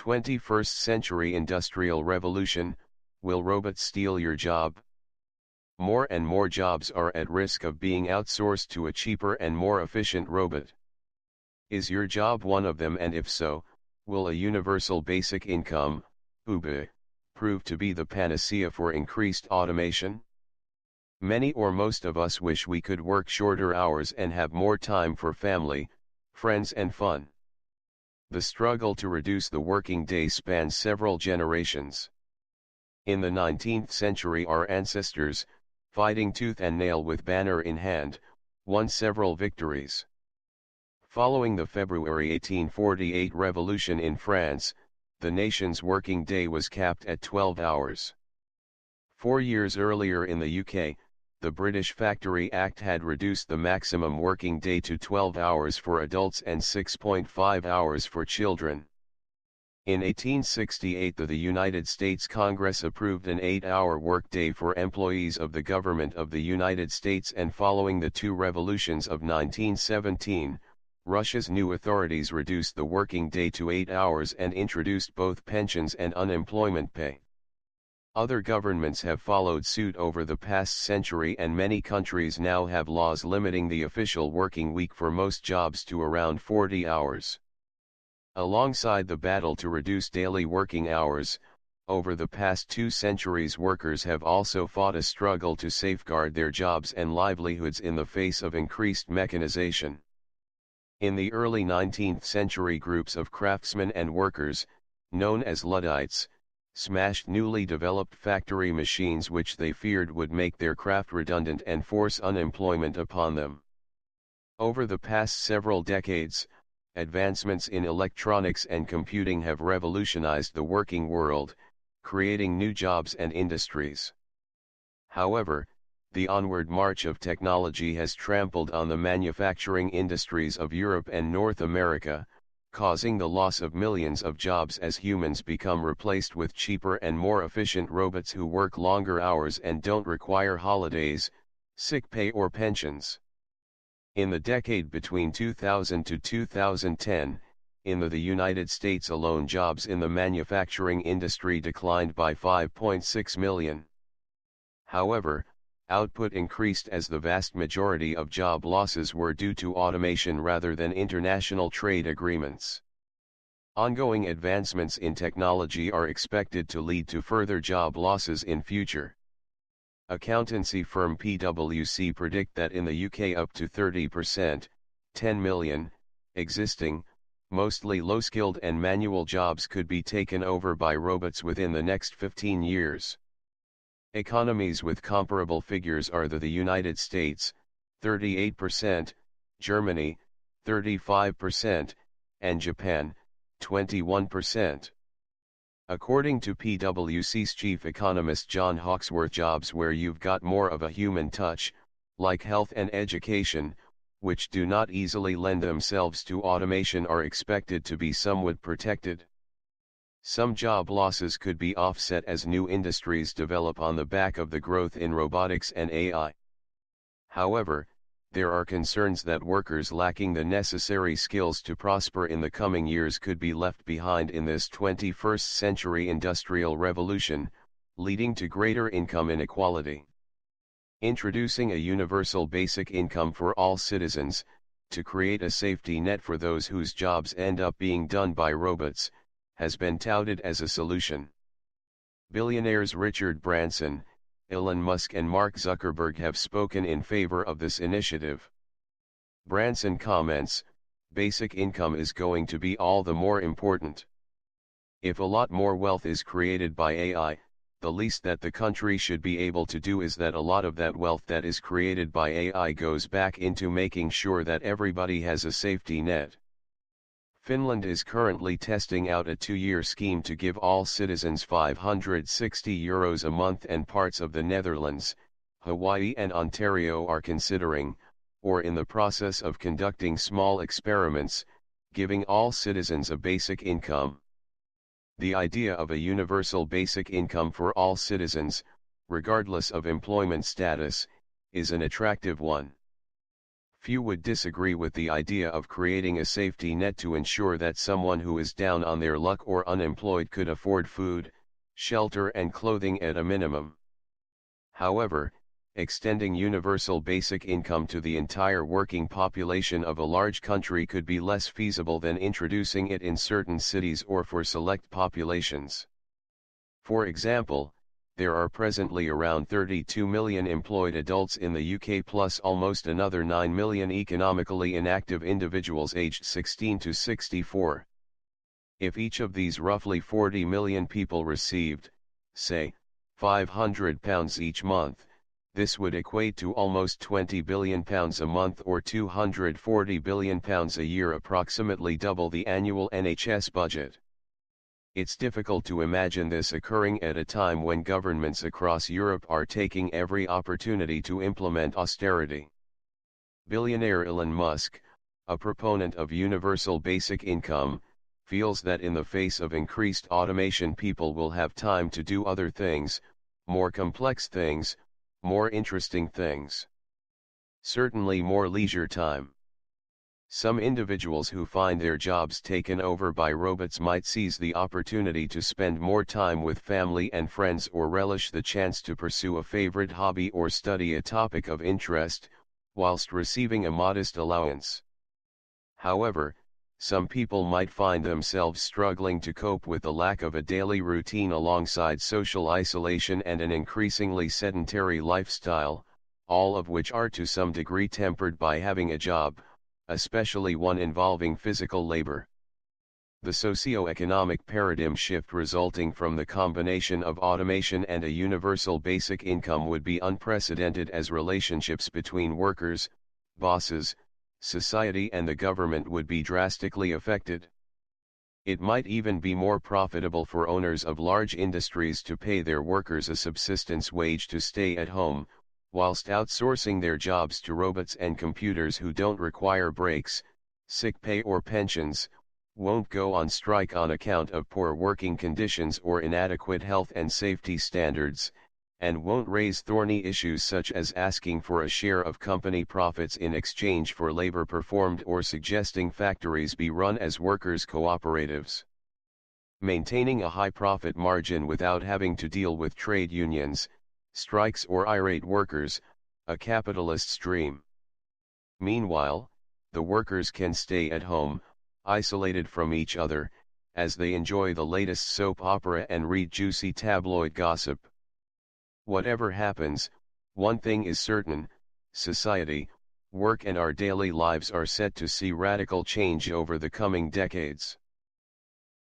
21st century industrial revolution, will robots steal your job? More and more jobs are at risk of being outsourced to a cheaper and more efficient robot. Is your job one of them, and if so, will a universal basic income, UBI, prove to be the panacea for increased automation? Many or most of us wish we could work shorter hours and have more time for family, friends and fun. The struggle to reduce the working day spans several generations. In the 19th century, our ancestors, fighting tooth and nail with banner in hand, won several victories. Following the February 1848 revolution in France, the nation's working day was capped at 12 hours. 4 years earlier in the UK, the British Factory Act had reduced the maximum working day to 12 hours for adults and 6.5 hours for children. In 1868, the United States Congress approved an 8-hour workday for employees of the government of the United States, and following the two revolutions of 1917, Russia's new authorities reduced the working day to 8 hours and introduced both pensions and unemployment pay. Other governments have followed suit over the past century, and many countries now have laws limiting the official working week for most jobs to around 40 hours. Alongside the battle to reduce daily working hours, over the past 2 centuries workers have also fought a struggle to safeguard their jobs and livelihoods in the face of increased mechanization. In the early 19th century, groups of craftsmen and workers, known as Luddites, smashed newly developed factory machines which they feared would make their craft redundant and force unemployment upon them. Over the past several decades, advancements in electronics and computing have revolutionized the working world, creating new jobs and industries. However, the onward march of technology has trampled on the manufacturing industries of Europe and North America, causing the loss of millions of jobs as humans become replaced with cheaper and more efficient robots who work longer hours and don't require holidays, sick pay or pensions. In the decade between 2000 to 2010, in the United States alone, jobs in the manufacturing industry declined by 5.6 million. However, output increased as the vast majority of job losses were due to automation rather than international trade agreements. Ongoing advancements in technology are expected to lead to further job losses in future. Accountancy firm PwC predict that in the UK up to 30%, 10 million, existing, mostly low-skilled and manual jobs could be taken over by robots within the next 15 years. Economies with comparable figures are the United States, 38%, Germany, 35%, and Japan, 21%. According to PwC's chief economist John Hawksworth, jobs where you've got more of a human touch, like health and education, which do not easily lend themselves to automation, are expected to be somewhat protected. Some job losses could be offset as new industries develop on the back of the growth in robotics and AI. However, there are concerns that workers lacking the necessary skills to prosper in the coming years could be left behind in this 21st century industrial revolution, leading to greater income inequality. Introducing a universal basic income for all citizens, to create a safety net for those whose jobs end up being done by robots, has been touted as a solution. Billionaires Richard Branson, Elon Musk and Mark Zuckerberg have spoken in favor of this initiative. Branson comments, "Basic income is going to be all the more important. If a lot more wealth is created by AI, the least that the country should be able to do is that a lot of that wealth that is created by AI goes back into making sure that everybody has a safety net." Finland is currently testing out a 2-year scheme to give all citizens €560 a month, and parts of the Netherlands, Hawaii and Ontario are considering, or in the process of conducting, small experiments, giving all citizens a basic income. The idea of a universal basic income for all citizens, regardless of employment status, is an attractive one. Few would disagree with the idea of creating a safety net to ensure that someone who is down on their luck or unemployed could afford food, shelter and clothing at a minimum. However, extending universal basic income to the entire working population of a large country could be less feasible than introducing it in certain cities or for select populations. For example, there are presently around 32 million employed adults in the UK plus almost another 9 million economically inactive individuals aged 16 to 64. If each of these roughly 40 million people received, say, £500 each month, this would equate to almost £20 billion a month or £240 billion a year, approximately double the annual NHS budget. It's difficult to imagine this occurring at a time when governments across Europe are taking every opportunity to implement austerity. Billionaire Elon Musk, a proponent of universal basic income, feels that in the face of increased automation people will have time to do other things, more complex things, more interesting things. Certainly more leisure time. Some individuals who find their jobs taken over by robots might seize the opportunity to spend more time with family and friends or relish the chance to pursue a favorite hobby or study a topic of interest, whilst receiving a modest allowance. However, some people might find themselves struggling to cope with the lack of a daily routine alongside social isolation and an increasingly sedentary lifestyle, all of which are to some degree tempered by having a job, especially one involving physical labor. The socio-economic paradigm shift resulting from the combination of automation and a universal basic income would be unprecedented, as relationships between workers, bosses, society and the government would be drastically affected. It might even be more profitable for owners of large industries to pay their workers a subsistence wage to stay at home, whilst outsourcing their jobs to robots and computers who don't require breaks, sick pay or pensions, won't go on strike on account of poor working conditions or inadequate health and safety standards, and won't raise thorny issues such as asking for a share of company profits in exchange for labor performed or suggesting factories be run as workers' cooperatives. Maintaining a high profit margin without having to deal with trade unions, strikes or irate workers, a capitalist's dream. Meanwhile, the workers can stay at home, isolated from each other, as they enjoy the latest soap opera and read juicy tabloid gossip. Whatever happens, one thing is certain: society, work and our daily lives are set to see radical change over the coming decades.